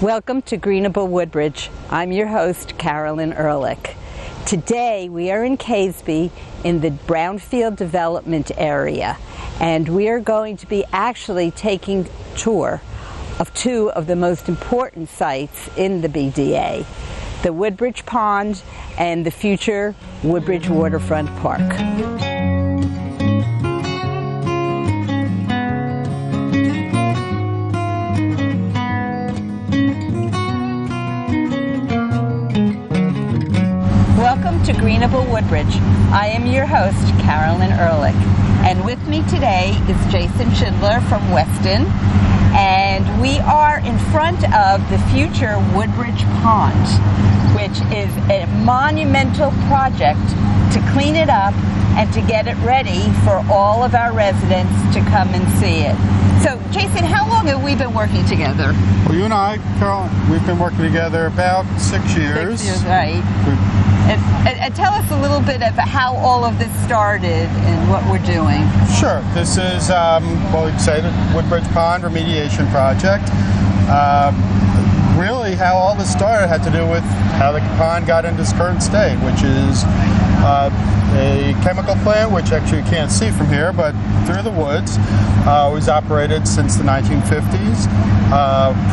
Welcome to Greenable Woodbridge. I'm your host, Carolyn Ehrlich. Today we are in Keasbey in the Brownfield development area, and we are going to be actually taking a tour of two of the most important sites in the BDA, the Woodbridge Pond and the future Woodbridge Waterfront Park. Welcome to Greenable Woodbridge. I am your host, Carolyn Ehrlich, and with me today is Jason Schindler from Weston, and we are in front of the future Woodbridge Pond, which is a monumental project to clean it up and to get it ready for all of our residents to come and see it. So, Jason, how long have we been working together? Well, you and I, Carol, we've been working together about 6 years. 6 years, right. And tell us a little bit of how all of this started and what we're doing. Sure. This is, well, you'd say the Woodbridge Pond Remediation Project. Really, how all this started had to do with how the pond got into its current state, which is a chemical plant, which actually you can't see from here, but through the woods. Was operated since the 1950s.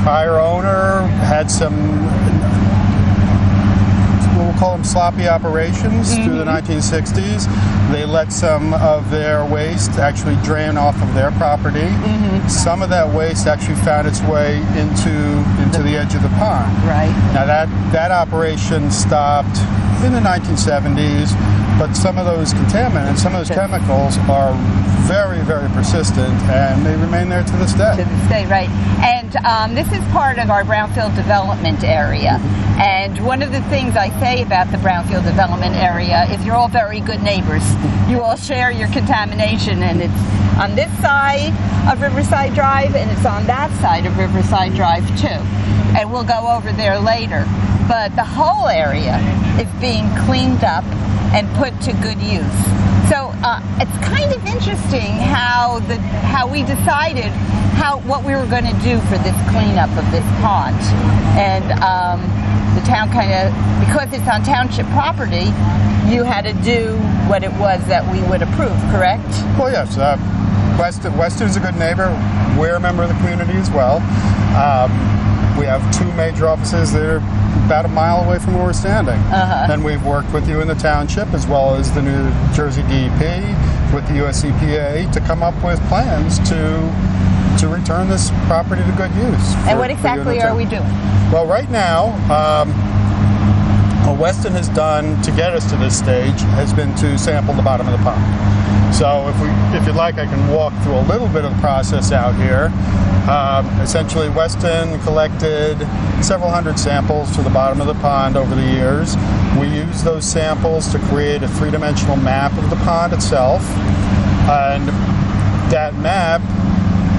Prior owner had some, we'll call them sloppy operations through the 1960s. They let some of their waste actually drain off of their property. Some of that waste actually found its way into the edge of the pond. Right. Now that operation stopped in the 1970s, but some of those contaminants, some of those chemicals are very, very persistent, and they remain there to this day. To this day, right. And this is part of our Brownfield development area. And one of the things I say about the Brownfield development area is you're all very good neighbors. You all share your contamination, and it's on this side of Riverside Drive, and it's on that side of Riverside Drive too. And we'll go over there later. But the whole area is being cleaned up and put to good use. So it's kind of interesting how we decided what we were going to do for this cleanup of this pond. And the town kind of, because it's on township property, you had to do what it was that we would approve, correct? Well, yes. Weston's a good neighbor. We're a member of the community as well. We have two major offices that are about a mile away from where we're standing. And we've worked with you in the township as well as the New Jersey DEP, with the US EPA, to come up with plans to return this property to good use. And what exactly are we doing? Well, right now, what Weston has done to get us to this stage has been to sample the bottom of the pond. So if you'd like, I can walk through a little bit of the process out here. Essentially, Weston collected several hundred samples to the bottom of the pond over the years. We used those samples to create a three-dimensional map of the pond itself. And that map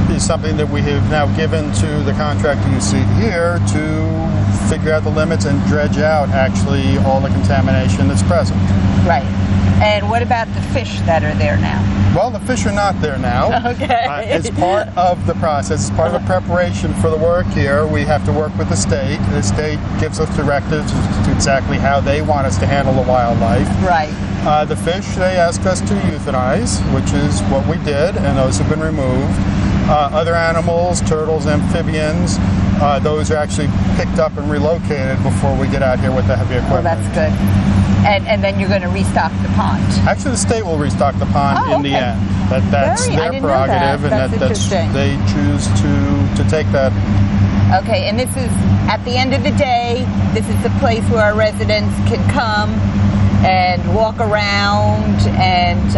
is something that we have now given to the contractor you see here to figure out the limits and dredge out actually all the contamination that's present. Right. And what about the fish that are there now? Well, the fish are not there now. Okay. It's part of the process. It's part of the preparation for the work here. We have to work with the state. The state gives us directives to exactly how they want us to handle the wildlife. Right. The fish, they ask us to euthanize, which is what we did, and those have been removed. Other animals, turtles, amphibians, those are actually picked up and relocated before we get out here with the heavy equipment. Well, that's good. And then you're going to restock the pond. Actually, the state will restock the pond in the end. That's their prerogative, and that's they choose to take that. Okay, and this is, at the end of the day, this is the place where our residents can come and walk around and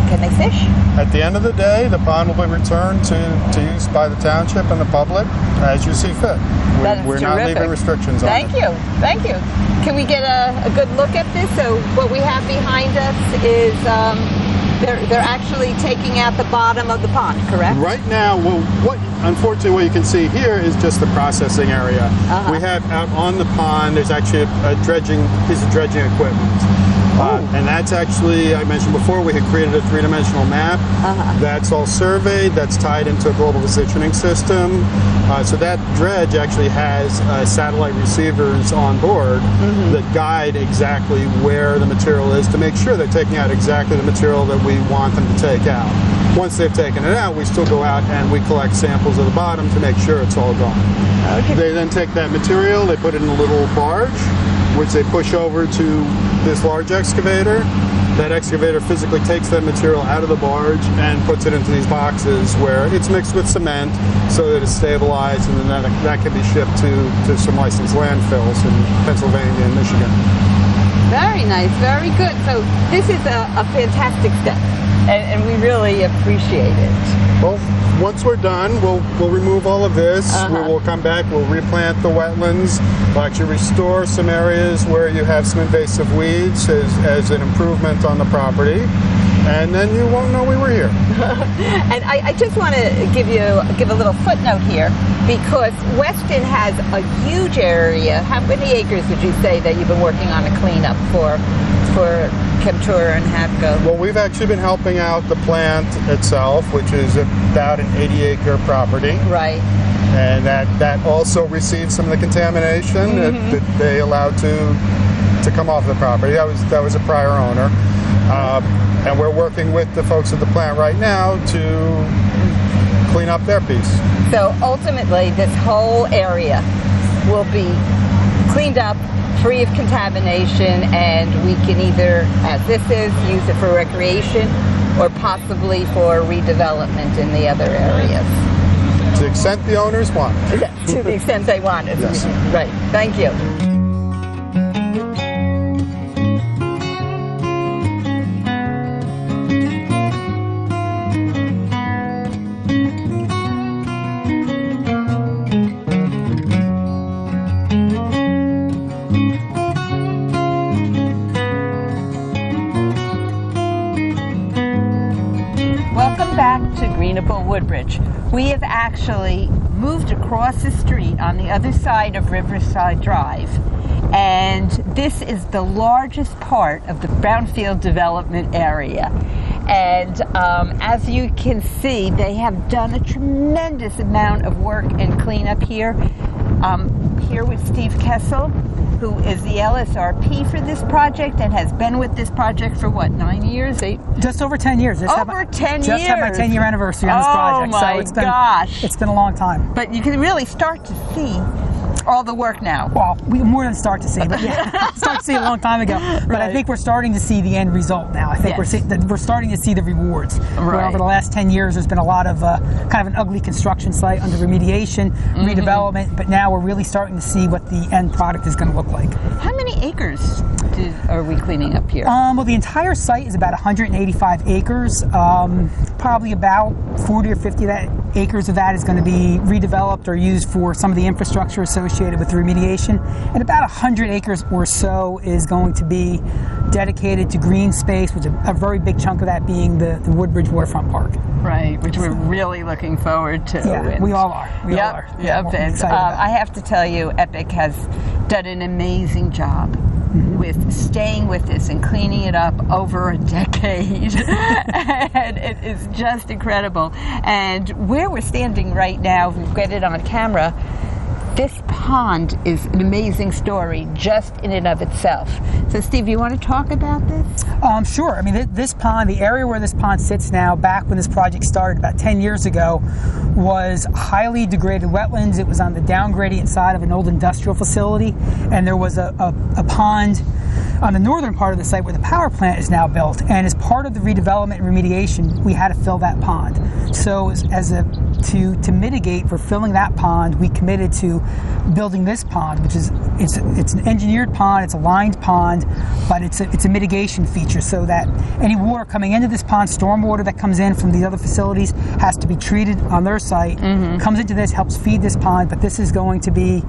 can they fish? At the end of the day, the pond will be returned to use by the township and the public as you see fit. We're not leaving restrictions on it. Thank you. Can we get a good look at this? So what we have behind us is they're actually taking out the bottom of the pond, correct? Right now, unfortunately what you can see here is just the processing area. We have out on the pond, there's actually a piece of dredging equipment. And that's actually, I mentioned before, we had created a three-dimensional map. That's all surveyed, that's tied into a global positioning system. So that dredge actually has satellite receivers on board that guide exactly where the material is to make sure they're taking out exactly the material that we want them to take out. Once they've taken it out, we still go out and we collect samples of the bottom to make sure it's all gone. Okay. They then take that material, they put it in a little barge, which they push over to this large excavator. That excavator physically takes that material out of the barge and puts it into these boxes where it's mixed with cement so that it's stabilized, and then that can be shipped to some licensed landfills in Pennsylvania and Michigan. Very nice, very good. So this is a fantastic step, and we really appreciate it. Well, once we're done, we'll remove all of this. We will come back, we'll replant the wetlands, we'll actually restore some areas where you have some invasive weeds as an improvement on the property, and then you won't know we were here. And I just want to give a little footnote here, because Weston has a huge area. How many acres would you say that you've been working on a cleanup for Chemtura and HAPCO? Well, we've actually been helping out the plant itself, which is about an 80-acre property. Right. And that also received some of the contamination that they allowed to come off the property. That was a prior owner. And we're working with the folks at the plant right now to clean up their piece. So ultimately, this whole area will be cleaned up, free of contamination, and we can either, as this is, use it for recreation or possibly for redevelopment in the other areas. To the extent the owners want. To the extent they want it. Yes. Right. Thank you. Welcome back to Greenable Woodbridge. We have actually moved across the street on the other side of Riverside Drive, and this is the largest part of the Brownfield development area. And as you can see, they have done a tremendous amount of work and cleanup here. Here with Steve Kessel, who is the LSRP for this project and has been with this project for what, 9 years? Just over 10 years. Just had my 10-year anniversary on this project. Oh my gosh. It's been a long time. But you can really start to see all the work now. Well, we more than start to see, but yeah, start to see a long time ago. But Right. I think we're starting to see the end result now. I think Yes. we're starting to see the rewards. Right. Where over the last 10 years, there's been a lot of kind of an ugly construction site under remediation, redevelopment, but now we're really starting to see what the end product is going to look like. How many acres are we cleaning up here? Well, the entire site is about 185 acres. Probably about 40 or 50 acres of that is going to be redeveloped or used for some of the infrastructure associated with the remediation. And about 100 acres or so is going to be dedicated to green space, with a very big chunk of that being the Woodbridge Waterfront Park. Right, which we're really looking forward to. Yeah, we all are. We all are. Yeah, Yep. we're And excited about it. I have to tell you, Epic has done an amazing job with staying with this and cleaning it up over a decade. And it is just incredible. And where we're standing right now, we've got it on camera, this pond is an amazing story just in and of itself. So Steve, you want to talk about this? Sure. I mean, this pond, the area where this pond sits now, back when this project started about 10 years ago, was highly degraded wetlands. It was on the down gradient side of an old industrial facility, and there was a pond on the northern part of the site where the power plant is now built. And as part of the redevelopment and remediation, we had to fill that pond. So to mitigate for filling that pond, we committed to building this pond, which is it's an engineered pond, it's a lined pond, but it's a mitigation feature, so that any water coming into this pond, stormwater that comes in from the other facilities, has to be treated on their site, comes into this, helps feed this pond. But this is going to be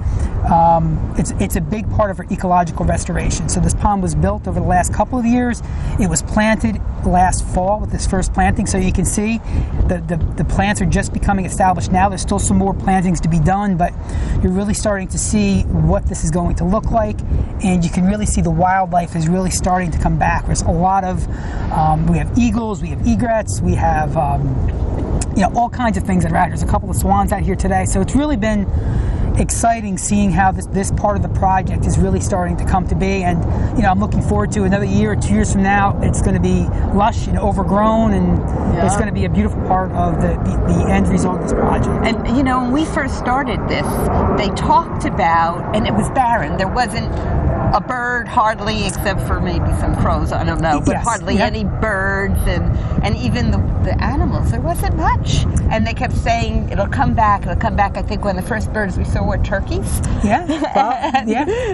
it's a big part of our ecological restoration. So this pond was built over the last couple of years. It was planted last fall with this first planting, so you can see the plants are just becoming really established now. There's still some more plantings to be done, but you're really starting to see what this is going to look like, and you can really see the wildlife is really starting to come back. There's a lot of, we have eagles, we have egrets, we have all kinds of things that are out here. There's a couple of swans out here today, so it's really been exciting seeing how this part of the project is really starting to come to be. And I'm looking forward to another year or 2 years from now. It's going to be lush and overgrown, and it's going to be a beautiful part of the end result of this project. And when we first started this, they talked about, and it was barren. There wasn't a bird hardly, except for maybe some crows, I don't know, but hardly any birds, and even the animals, there wasn't much. And they kept saying it'll come back. I think one of the first birds we saw were turkeys. Yeah,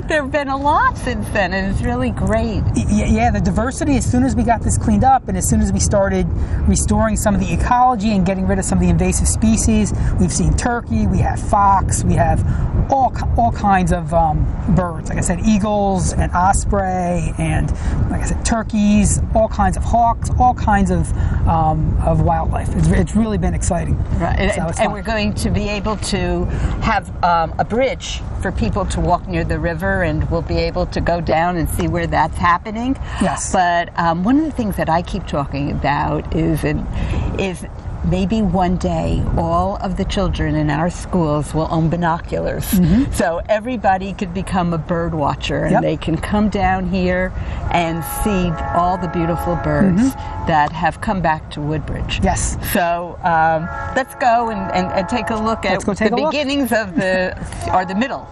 there have been a lot since then, and it's really great. Yeah, the diversity, as soon as we got this cleaned up, and as soon as we started restoring some of the ecology and getting rid of some of the invasive species, we've seen turkey, we have fox, we have all kinds of birds. Like I said, eagles and osprey, and like I said, turkeys, all kinds of hawks, all kinds of wildlife. It's really been exciting. Right, so and we're going to be able to have a bridge for people to walk near the river, and we'll be able to go down and see where that's happening. Yes. But one of the things that I keep talking about is maybe one day all of the children in our schools will own binoculars. Mm-hmm. So everybody could become a bird watcher, and they can come down here and see all the beautiful birds that have come back to Woodbridge. Yes. So let's go and take a look at the beginnings of the middle.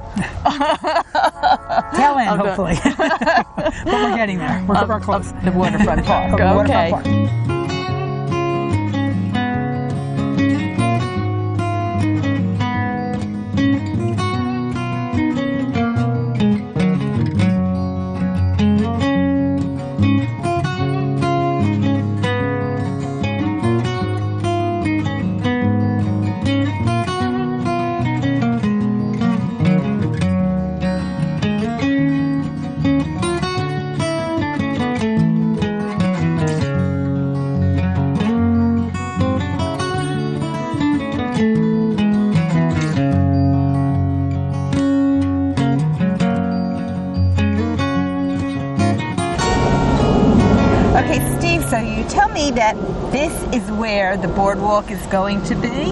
Tail end, hopefully. But we're getting there. We're close. The Waterfront Park. Okay. Waterfront Park. Okay, Steve, so you tell me that this is where the boardwalk is going to be.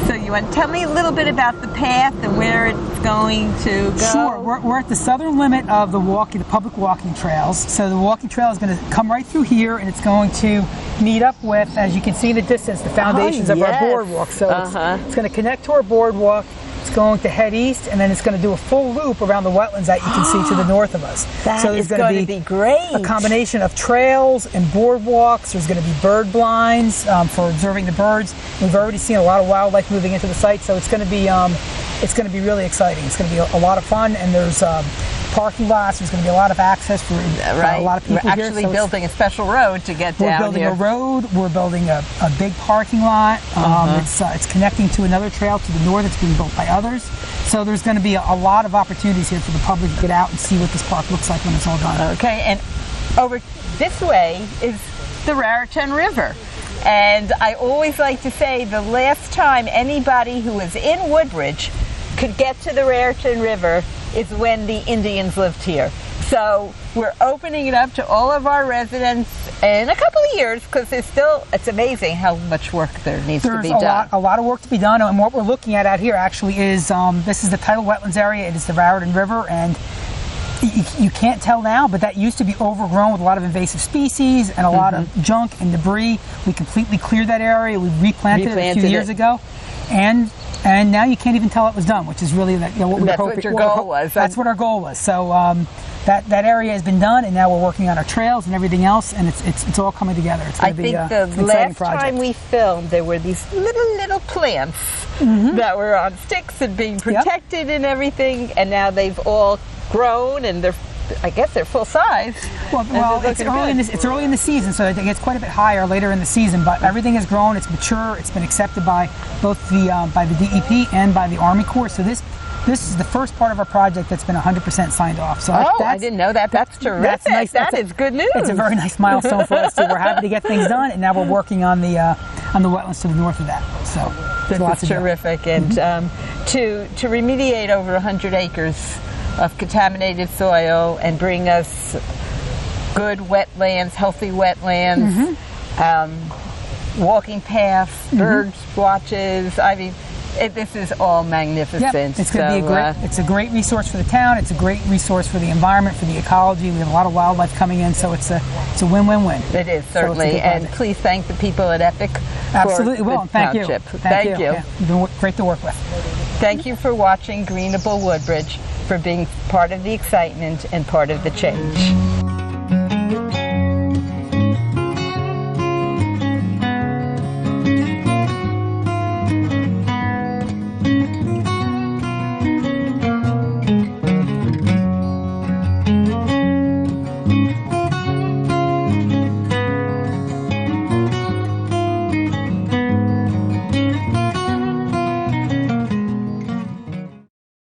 So you want to tell me a little bit about the path and where it's going to go? Sure. We're at the southern limit of the public walking trails. So the walking trail is going to come right through here, and it's going to meet up with, as you can see in the distance, the foundations of our boardwalk. So it's going to connect to our boardwalk. It's going to head east, and then it's going to do a full loop around the wetlands that you can see to the north of us. So there's going to be great. A combination of trails and boardwalks. There's going to be bird blinds for observing the birds. We've already seen a lot of wildlife moving into the site, so it's going to be really exciting. It's going to be a lot of fun, and there's parking lots. There's going to be a lot of access for a lot of people here. We're actually building a special road to get down here. We're building a road. We're building a big parking lot. It's connecting to another trail to the north. It's being built by others. So there's going to be a lot of opportunities here for the public to get out and see what this park looks like when it's all done. Okay, and over this way is the Raritan River. And I always like to say the last time anybody who was in Woodbridge could get to the Raritan River is when the Indians lived here. So we're opening it up to all of our residents in a couple of years, because it's amazing how much work there needs to be done. There's a lot of work to be done, and what we're looking at out here actually is, this is the tidal wetlands area. It is the Raritan River, and you can't tell now, but that used to be overgrown with a lot of invasive species and a lot of junk and debris. We completely cleared that area. We replanted it a few years ago, and now you can't even tell it was done, which is really what we were hoping. That's what your goal was. That's what our goal was. So that area has been done, and now we're working on our trails and everything else, and it's all coming together. It's going to be an exciting project. I think the last time we filmed, there were these little plants that were on sticks and being protected and everything, and now they've all grown, and I guess they're full size. Well, it's early in the season, so it gets quite a bit higher later in the season. But everything has grown. It's mature. It's been accepted by both by the DEP and by the Army Corps. So this is the first part of our project that's been 100% signed off. So I didn't know that. That's terrific. That's nice. That is good news. It's a very nice milestone for us too. We're happy to get things done, and now we're working on the on the wetlands to the north of that. So This is terrific. And to remediate over 100 acres of contaminated soil and bring us good wetlands, healthy wetlands, walking paths, birds watches. I mean, this is all magnificent. Yep. It's going to be it's a great resource for the town. It's a great resource for the environment, for the ecology. We have a lot of wildlife coming in, so it's a win-win-win. It is, certainly. So and please thank the people at Epic. Absolutely will. Thank you. Thank you. Yeah, you've been great to work with. Thank you for watching Greenable Woodbridge, for being part of the excitement and part of the change.